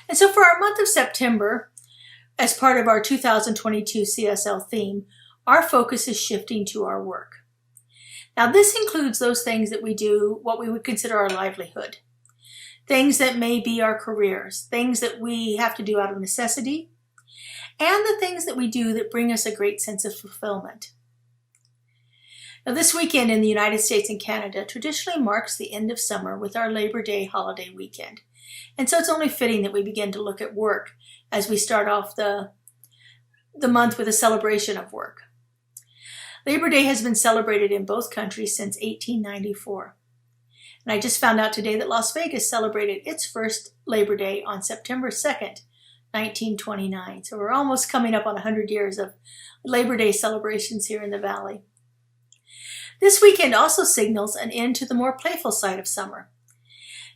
And so for our month of September, as part of our 2022 CSL theme, our focus is shifting to our work. Now this includes those things that we do, what we would consider our livelihood. Things that may be our careers, things that we have to do out of necessity, and the things that we do that bring us a great sense of fulfillment. Now this weekend in the United States and Canada traditionally marks the end of summer with our Labor Day holiday weekend. And so it's only fitting that we begin to look at work as we start off the month with a celebration of work. Labor Day has been celebrated in both countries since 1894. And I just found out today that Las Vegas celebrated its first Labor Day on September 2nd, 1929. So we're almost coming up on 100 years of Labor Day celebrations here in the Valley. This weekend also signals an end to the more playful side of summer.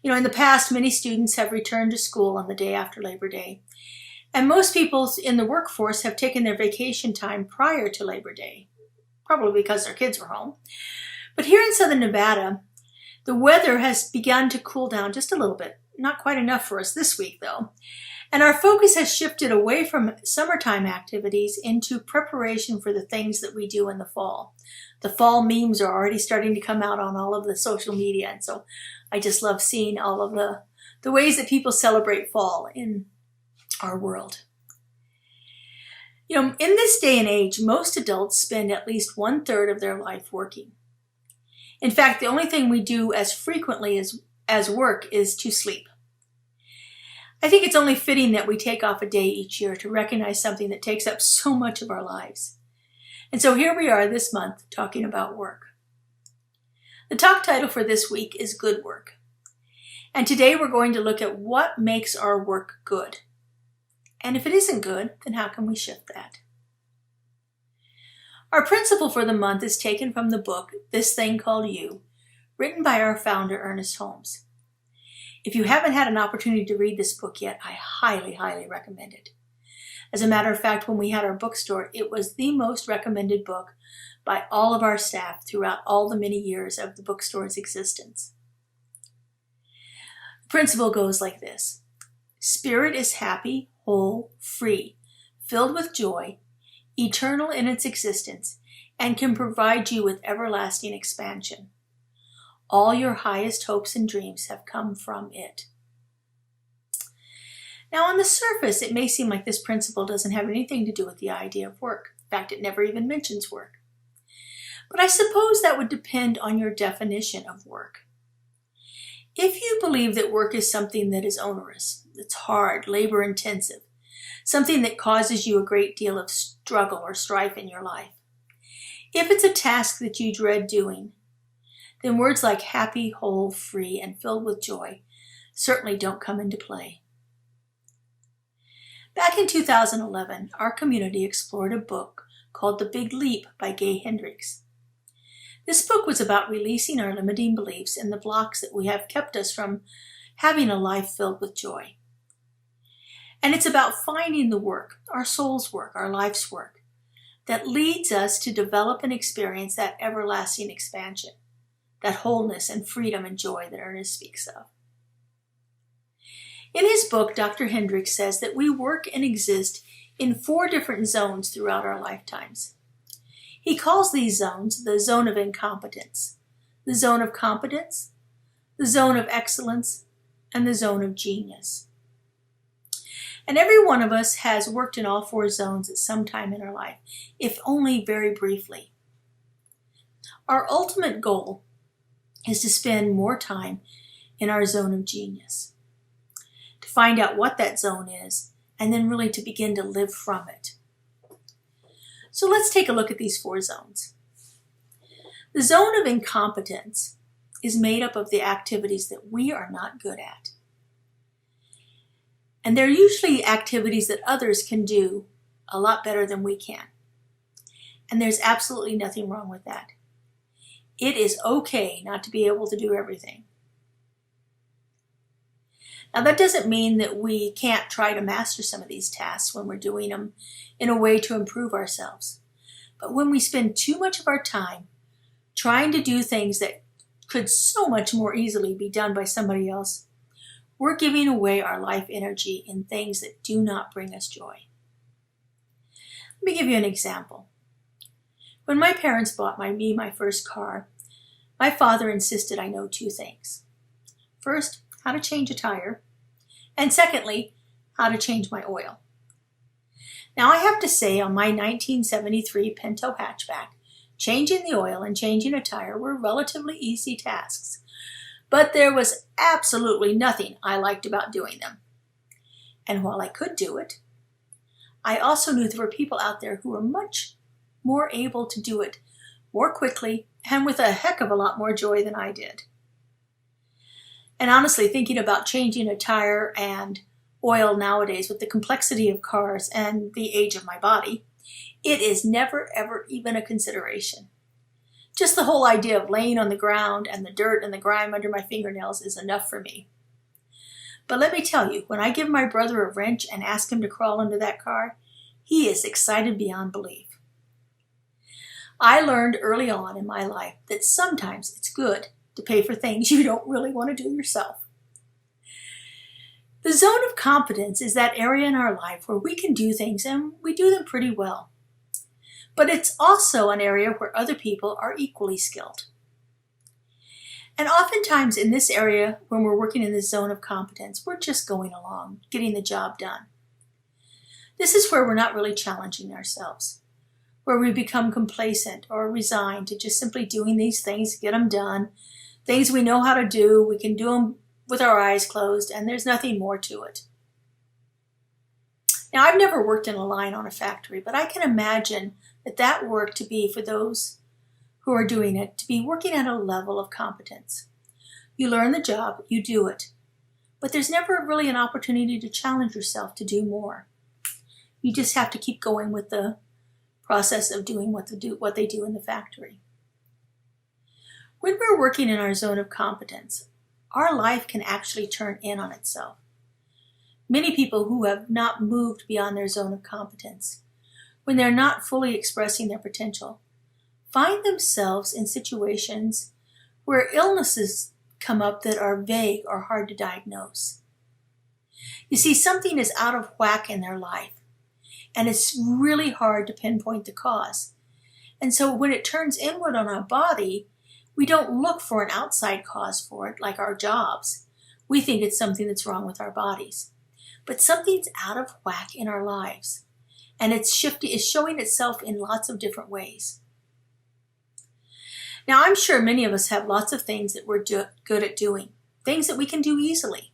In the past, many students have returned to school on the day after Labor Day. And most people in the workforce have taken their vacation time prior to Labor Day, probably because their kids were home. But here in Southern Nevada, the weather has begun to cool down just a little bit. Not quite enough for us this week, though. And our focus has shifted away from summertime activities into preparation for the things that we do in the fall. The fall memes are already starting to come out on all of the social media, and so I just love seeing all of the ways that people celebrate fall in our world. In this day and age, most adults spend at least 1/3 of their life working. In fact, the only thing we do as frequently as work is to sleep. I think it's only fitting that we take off a day each year to recognize something that takes up so much of our lives. And so here we are this month talking about work. The talk title for this week is Good Work. And today we're going to look at what makes our work good. And if it isn't good, then how can we shift that? Our principle for the month is taken from the book, This Thing Called You, written by our founder, Ernest Holmes. If you haven't had an opportunity to read this book yet, I highly, highly recommend it. As a matter of fact, when we had our bookstore, it was the most recommended book by all of our staff throughout all the many years of the bookstore's existence. The principle goes like this. Spirit is happy, whole, free, filled with joy, eternal in its existence, and can provide you with everlasting expansion. All your highest hopes and dreams have come from it. Now, on the surface, it may seem like this principle doesn't have anything to do with the idea of work. In fact, it never even mentions work. But I suppose that would depend on your definition of work. If you believe that work is something that is onerous, that's hard, labor-intensive, something that causes you a great deal of struggle or strife in your life, if it's a task that you dread doing, then words like happy, whole, free, and filled with joy certainly don't come into play. Back in 2011, our community explored a book called The Big Leap by Gay Hendricks. This book was about releasing our limiting beliefs and the blocks that we have kept us from having a life filled with joy. And it's about finding the work, our soul's work, our life's work, that leads us to develop and experience that everlasting expansion, that wholeness and freedom and joy that Ernest speaks of. In his book, Dr. Hendricks says that we work and exist in 4 different zones throughout our lifetimes. He calls these zones the zone of incompetence, the zone of competence, the zone of excellence, and the zone of genius. And every one of us has worked in all 4 zones at some time in our life, if only very briefly. Our ultimate goal is to spend more time in our zone of genius, to find out what that zone is, and then really to begin to live from it. So let's take a look at these 4 zones. The zone of incompetence is made up of the activities that we are not good at. And they're usually activities that others can do a lot better than we can. And there's absolutely nothing wrong with that. It is okay not to be able to do everything. Now that doesn't mean that we can't try to master some of these tasks when we're doing them in a way to improve ourselves. But when we spend too much of our time trying to do things that could so much more easily be done by somebody else, we're giving away our life energy in things that do not bring us joy. Let me give you an example. When my parents bought me my first car, my father insisted I know 2 things. First, how to change a tire, and secondly, how to change my oil. Now I have to say, on my 1973 Pinto hatchback, changing the oil and changing a tire were relatively easy tasks, but there was absolutely nothing I liked about doing them. And while I could do it, I also knew there were people out there who were much more able to do it more quickly and with a heck of a lot more joy than I did. And honestly, thinking about changing a tire and oil nowadays with the complexity of cars and the age of my body, it is never ever even a consideration. Just the whole idea of laying on the ground and the dirt and the grime under my fingernails is enough for me. But let me tell you, when I give my brother a wrench and ask him to crawl under that car, he is excited beyond belief. I learned early on in my life that sometimes it's good to pay for things you don't really want to do yourself. The zone of competence is that area in our life where we can do things and we do them pretty well. But it's also an area where other people are equally skilled. And oftentimes in this area, when we're working in this zone of competence, we're just going along, getting the job done. This is where we're not really challenging ourselves, where we become complacent or resigned to just simply doing these things, get them done, things we know how to do, we can do them with our eyes closed, and there's nothing more to it. Now, I've never worked in a line on a factory, but I can imagine that work to be, for those who are doing it, to be working at a level of competence. You learn the job, you do it, but there's never really an opportunity to challenge yourself to do more. You just have to keep going with the process of doing what they do in the factory. When we're working in our zone of competence, our life can actually turn in on itself. Many people who have not moved beyond their zone of competence, when they're not fully expressing their potential, find themselves in situations where illnesses come up that are vague or hard to diagnose. You see, something is out of whack in their life, and it's really hard to pinpoint the cause. And so when it turns inward on our body, we don't look for an outside cause for it, like our jobs. We think it's something that's wrong with our bodies. But something's out of whack in our lives, and it's showing itself in lots of different ways. Now, I'm sure many of us have lots of things that we're good at doing, things that we can do easily.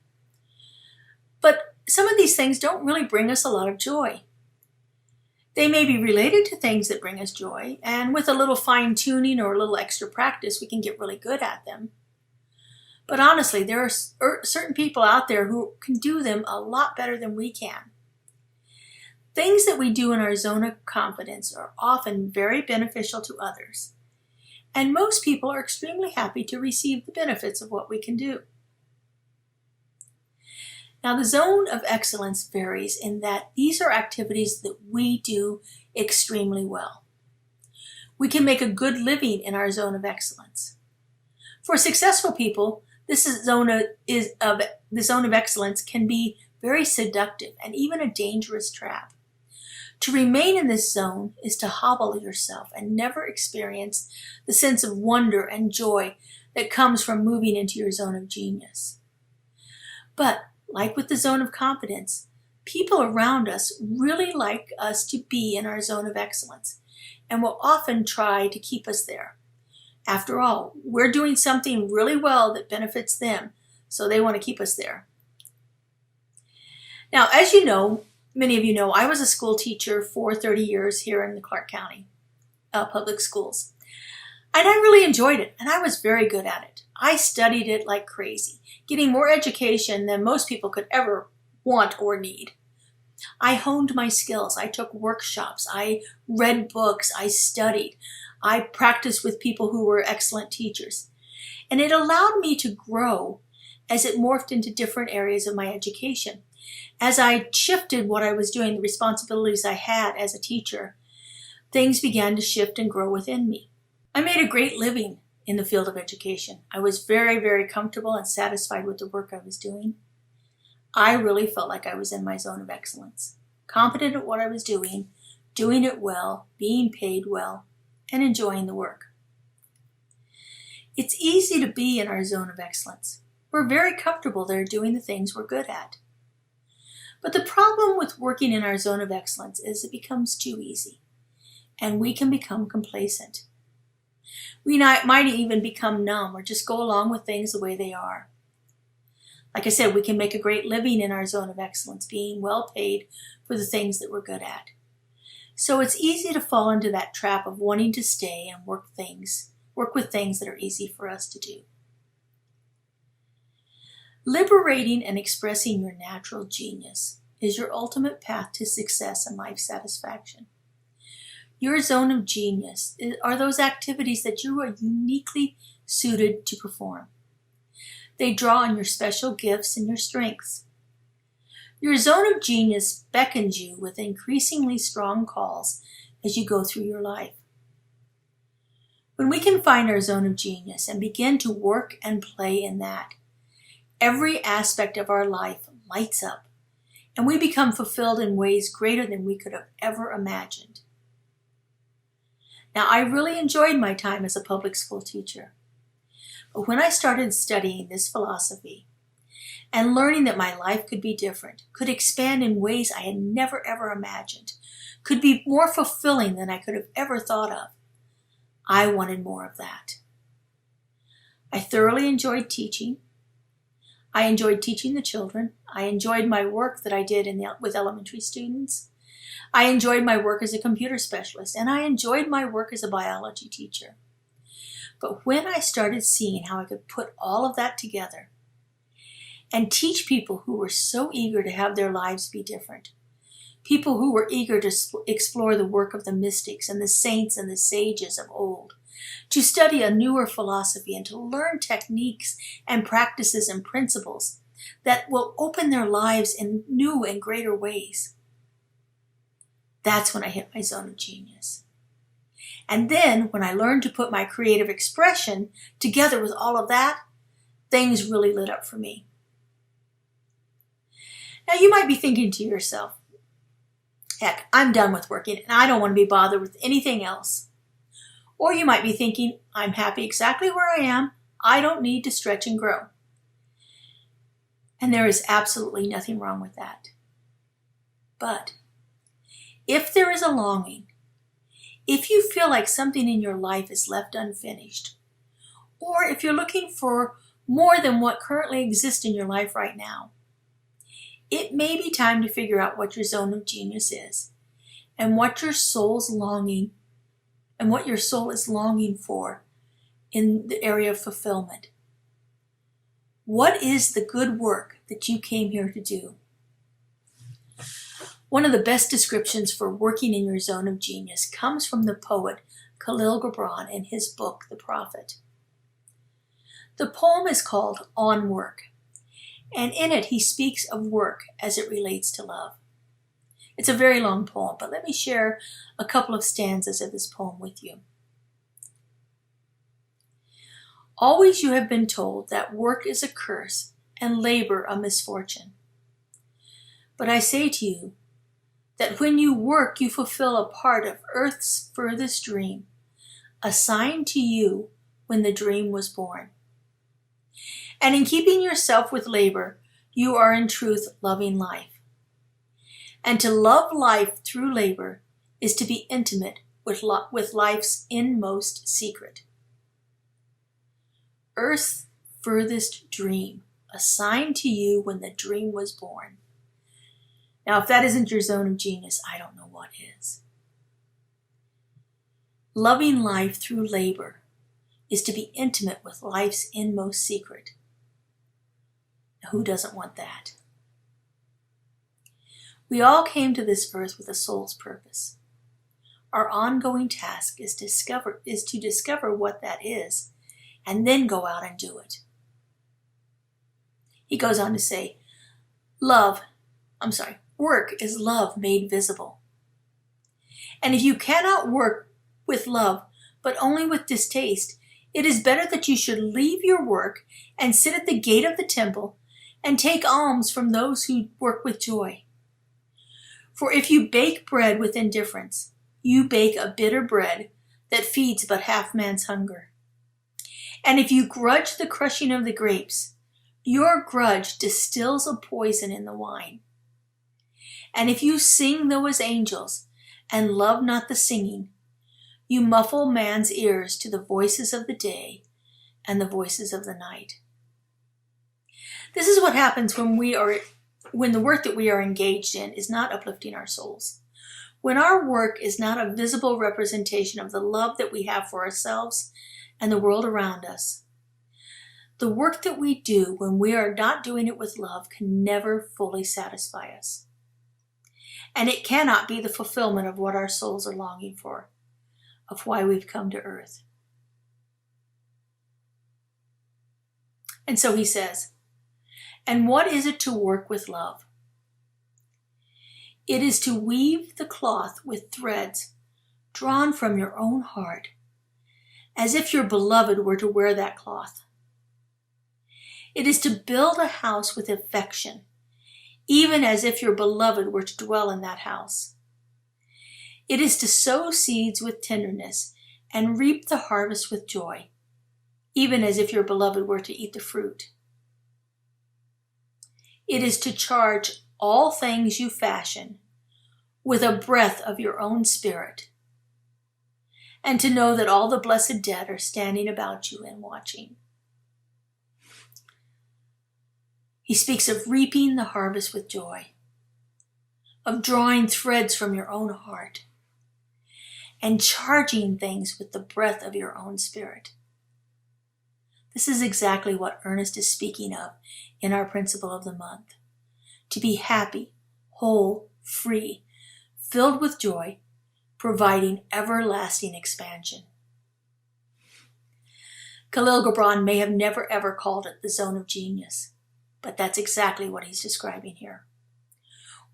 But some of these things don't really bring us a lot of joy. They may be related to things that bring us joy, and with a little fine-tuning or a little extra practice, we can get really good at them. But honestly, there are certain people out there who can do them a lot better than we can. Things that we do in our zone of competence are often very beneficial to others, and most people are extremely happy to receive the benefits of what we can do. Now, the zone of excellence varies in that these are activities that we do extremely well. We can make a good living in our zone of excellence. For successful people, the zone of excellence can be very seductive and even a dangerous trap. To remain in this zone is to hobble yourself and never experience the sense of wonder and joy that comes from moving into your zone of genius. But like with the zone of competence, people around us really like us to be in our zone of excellence and will often try to keep us there. After all, we're doing something really well that benefits them, so they want to keep us there. Now, as you know, many of you know, I was a school teacher for 30 years here in the Clark County public schools. And I really enjoyed it, and I was very good at it. I studied it like crazy, getting more education than most people could ever want or need. I honed my skills. I took workshops. I read books. I studied. I practiced with people who were excellent teachers. And it allowed me to grow as it morphed into different areas of my education. As I shifted what I was doing, the responsibilities I had as a teacher, things began to shift and grow within me. I made a great living in the field of education. I was very, very comfortable and satisfied with the work I was doing. I really felt like I was in my zone of excellence, confident at what I was doing it well, being paid well, and enjoying the work. It's easy to be in our zone of excellence. We're very comfortable there doing the things we're good at. But the problem with working in our zone of excellence is it becomes too easy, and we can become complacent. We might even become numb or just go along with things the way they are. Like I said, we can make a great living in our zone of excellence, being well paid for the things that we're good at. So it's easy to fall into that trap of wanting to stay and work with things that are easy for us to do. Liberating and expressing your natural genius is your ultimate path to success and life satisfaction. Your zone of genius are those activities that you are uniquely suited to perform. They draw on your special gifts and your strengths. Your zone of genius beckons you with increasingly strong calls as you go through your life. When we can find our zone of genius and begin to work and play in that, every aspect of our life lights up, and we become fulfilled in ways greater than we could have ever imagined. Now, I really enjoyed my time as a public school teacher. But when I started studying this philosophy and learning that my life could be different, could expand in ways I had never ever imagined, could be more fulfilling than I could have ever thought of, I wanted more of that. I thoroughly enjoyed teaching. I enjoyed teaching the children. I enjoyed my work that I did with elementary students. I enjoyed my work as a computer specialist, and I enjoyed my work as a biology teacher. But when I started seeing how I could put all of that together and teach people who were so eager to have their lives be different, people who were eager to explore the work of the mystics and the saints and the sages of old, to study a newer philosophy and to learn techniques and practices and principles that will open their lives in new and greater ways, that's when I hit my zone of genius. And then when I learned to put my creative expression together with all of that, things really lit up for me. Now you might be thinking to yourself, heck, I'm done with working and I don't want to be bothered with anything else. Or you might be thinking, I'm happy exactly where I am. I don't need to stretch and grow. And there is absolutely nothing wrong with that. But if there is a longing, if you feel like something in your life is left unfinished, or if you're looking for more than what currently exists in your life right now, it may be time to figure out what your zone of genius is and what your soul's longing and what your soul is longing for in the area of fulfillment. What is the good work that you came here to do? One of the best descriptions for working in your zone of genius comes from the poet Khalil Gibran in his book, The Prophet. The poem is called On Work, and in it he speaks of work as it relates to love. It's a very long poem, but let me share a couple of stanzas of this poem with you. Always you have been told that work is a curse and labor a misfortune. But I say to you that when you work, you fulfill a part of earth's furthest dream, assigned to you when the dream was born. And in keeping yourself with labor, you are in truth loving life. And to love life through labor is to be intimate with life's inmost secret. Earth's furthest dream, assigned to you when the dream was born. Now, if that isn't your zone of genius, I don't know what is. Loving life through labor is to be intimate with life's inmost secret. Now, who doesn't want that? We all came to this earth with a soul's purpose. Our ongoing task is to discover what that is, and then go out and do it. He goes on to say, work is love made visible. And if you cannot work with love, but only with distaste, it is better that you should leave your work and sit at the gate of the temple and take alms from those who work with joy. For if you bake bread with indifference, you bake a bitter bread that feeds but half man's hunger. And if you grudge the crushing of the grapes, your grudge distills a poison in the wine. And if you sing though as angels, and love not the singing, you muffle man's ears to the voices of the day and the voices of the night. This is what happens when the work that we are engaged in is not uplifting our souls. When our work is not a visible representation of the love that we have for ourselves and the world around us. The work that we do when we are not doing it with love can never fully satisfy us. And it cannot be the fulfillment of what our souls are longing for, of why we've come to earth. And so he says, and what is it to work with love? It is to weave the cloth with threads drawn from your own heart, as if your beloved were to wear that cloth. It is to build a house with affection, even as if your beloved were to dwell in that house. It is to sow seeds with tenderness and reap the harvest with joy, even as if your beloved were to eat the fruit. It is to charge all things you fashion with a breath of your own spirit, and to know that all the blessed dead are standing about you and watching. He speaks of reaping the harvest with joy, of drawing threads from your own heart, and charging things with the breath of your own spirit. This is exactly what Ernest is speaking of in our principle of the month. To be happy, whole, free, filled with joy, providing everlasting expansion. Khalil Gibran may have never ever called it the zone of genius, but that's exactly what he's describing here.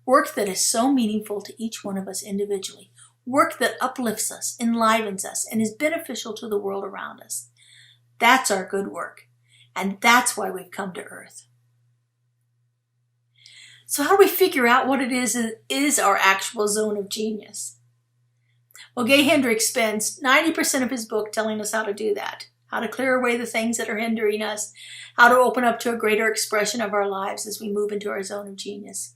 Work that is so meaningful to each one of us individually, work that uplifts us, enlivens us, and is beneficial to the world around us. That's our good work, and that's why we've come to earth. So how do we figure out what it is our actual zone of genius? Well, Gay Hendricks spends 90% of his book telling us how to do that, how to clear away the things that are hindering us, how to open up to a greater expression of our lives as we move into our zone of genius.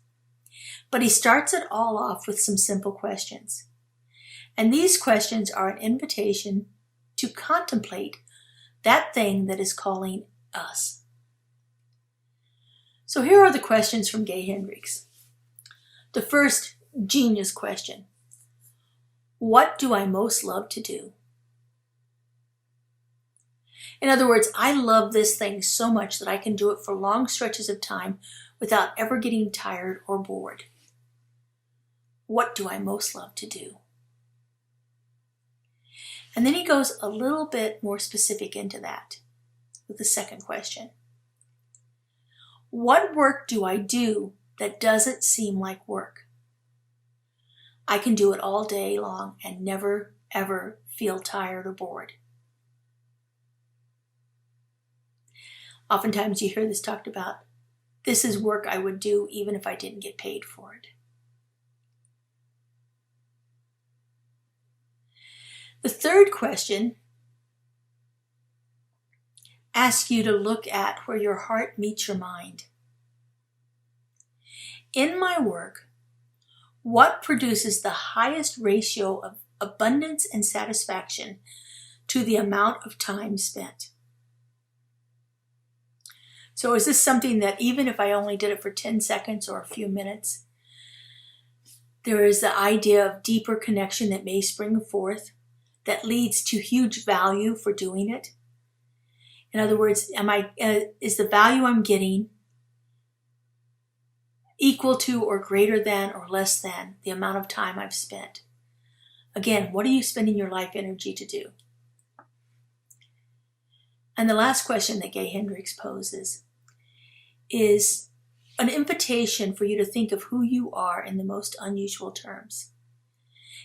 But he starts it all off with some simple questions. And these questions are an invitation to contemplate that thing that is calling us. So here are the questions from Gay Hendricks. The first genius question. What do I most love to do? In other words, I love this thing so much that I can do it for long stretches of time without ever getting tired or bored. What do I most love to do? And then he goes a little bit more specific into that with the second question. What work do I do that doesn't seem like work? I can do it all day long and never, ever feel tired or bored. Oftentimes you hear this talked about, this is work I would do even if I didn't get paid for it. The third question asks you to look at where your heart meets your mind. In my work, what produces the highest ratio of abundance and satisfaction to the amount of time spent? So is this something that even if I only did it for 10 seconds or a few minutes, there is the idea of deeper connection that may spring forth that leads to huge value for doing it? In other words, is the value I'm getting equal to or greater than or less than the amount of time I've spent? Again, what are you spending your life energy to do? And the last question that Gay Hendricks poses is an invitation for you to think of who you are in the most unusual terms.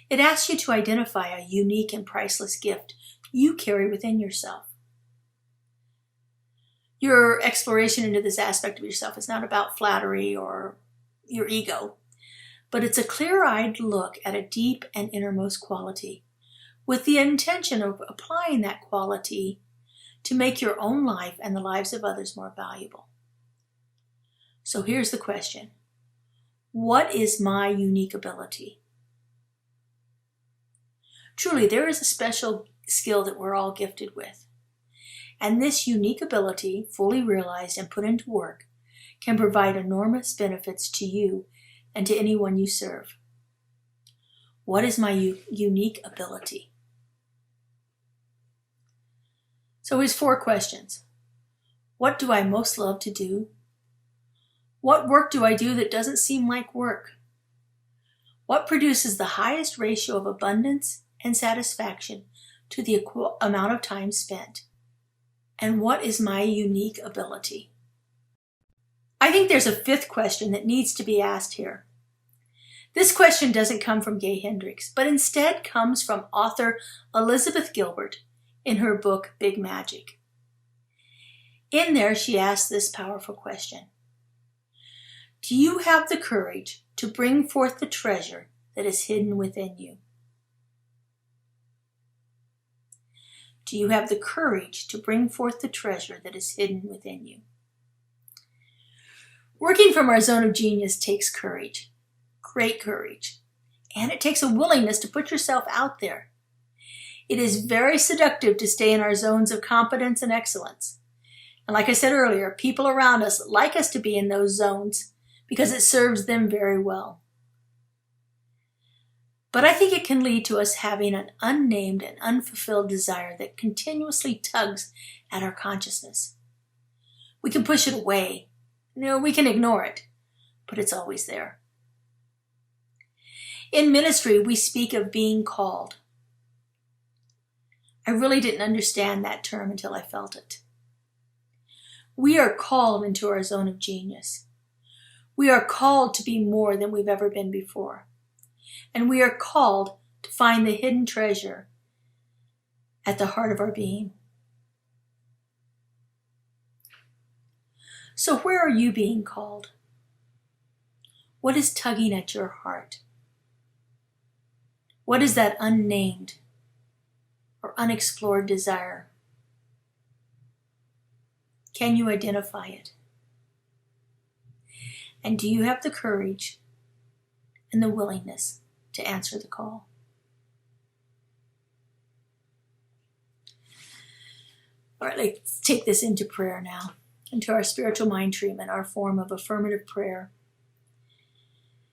It asks you to identify a unique and priceless gift you carry within yourself. Your exploration into this aspect of yourself is not about flattery or your ego, but it's a clear-eyed look at a deep and innermost quality with the intention of applying that quality to make your own life and the lives of others more valuable. So here's the question. What is my unique ability? Truly, there is a special skill that we're all gifted with. And this unique ability, fully realized and put into work, can provide enormous benefits to you and to anyone you serve. What is my unique ability? So here's 4 questions. What do I most love to do? What work do I do that doesn't seem like work? What produces the highest ratio of abundance and satisfaction to the amount of time spent? And what is my unique ability? I think there's a 5th question that needs to be asked here. This question doesn't come from Gay Hendricks, but instead comes from author Elizabeth Gilbert in her book, Big Magic. In there, she asks this powerful question. Do you have the courage to bring forth the treasure that is hidden within you? Do you have the courage to bring forth the treasure that is hidden within you? Working from our zone of genius takes courage, great courage, and it takes a willingness to put yourself out there. It is very seductive to stay in our zones of competence and excellence. And like I said earlier, people around us like us to be in those zones because it serves them very well. But I think it can lead to us having an unnamed and unfulfilled desire that continuously tugs at our consciousness. We can push it away. We can ignore it, but it's always there. In ministry, we speak of being called. I really didn't understand that term until I felt it. We are called into our zone of genius. We are called to be more than we've ever been before. And we are called to find the hidden treasure at the heart of our being. So where are you being called? What is tugging at your heart? What is that unnamed or unexplored desire? Can you identify it? And do you have the courage and the willingness to answer the call? All right, let's take this into prayer now, into our spiritual mind treatment, our form of affirmative prayer.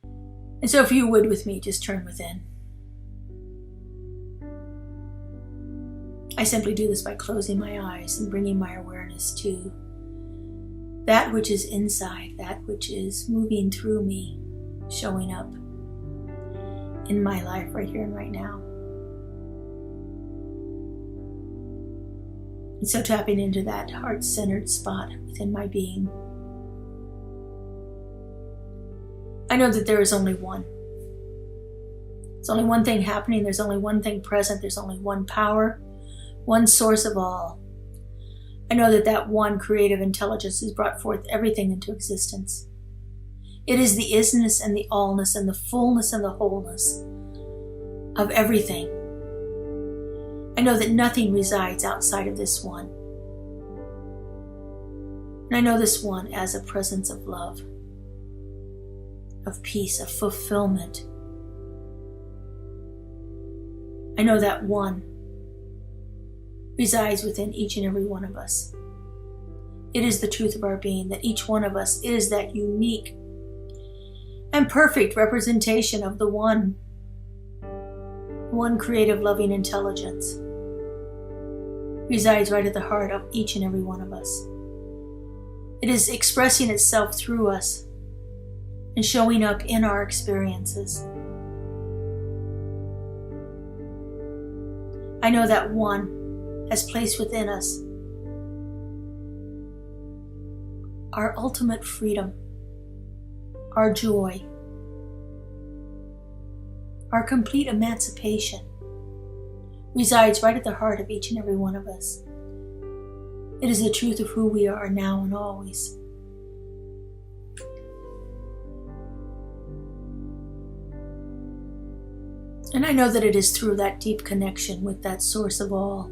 And so if you would with me, just turn within. I simply do this by closing my eyes and bringing my awareness to that which is inside, that which is moving through me, showing up in my life right here and right now. And so tapping into that heart-centered spot within my being. I know that there is only one. There's only one thing happening. There's only one thing present. There's only one power, one source of all. I know that that one creative intelligence has brought forth everything into existence. It is the isness and the allness and the fullness and the wholeness of everything. I know that nothing resides outside of this one. And I know this one as a presence of love, of peace, of fulfillment. I know that one resides within each and every one of us. It is the truth of our being that each one of us is that unique and perfect representation of the one creative loving intelligence resides right at the heart of each and every one of us. It is expressing itself through us and showing up in our experiences. I know that one has placed within us our ultimate freedom, our joy, our complete emancipation resides right at the heart of each and every one of us. It is the truth of who we are now and always. And I know that it is through that deep connection with that source of all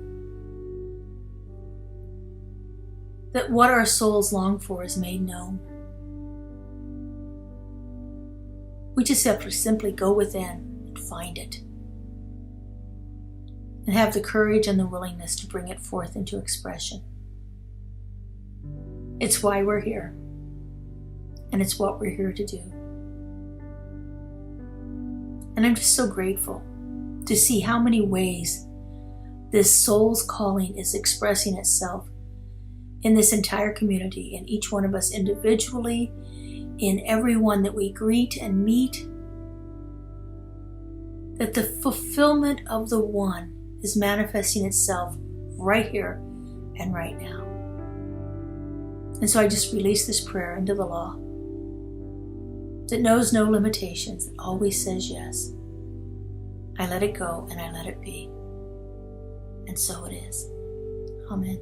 that what our souls long for is made known. We just have to simply go within and find it, and have the courage and the willingness to bring it forth into expression. It's why we're here, and it's what we're here to do. And I'm just so grateful to see how many ways this soul's calling is expressing itself in this entire community, in each one of us individually, in everyone that we greet and meet, that the fulfillment of the one is manifesting itself right here and right now. And so I just release this prayer into the law that knows no limitations, that always says yes. I let it go and I let it be. And so it is. Amen.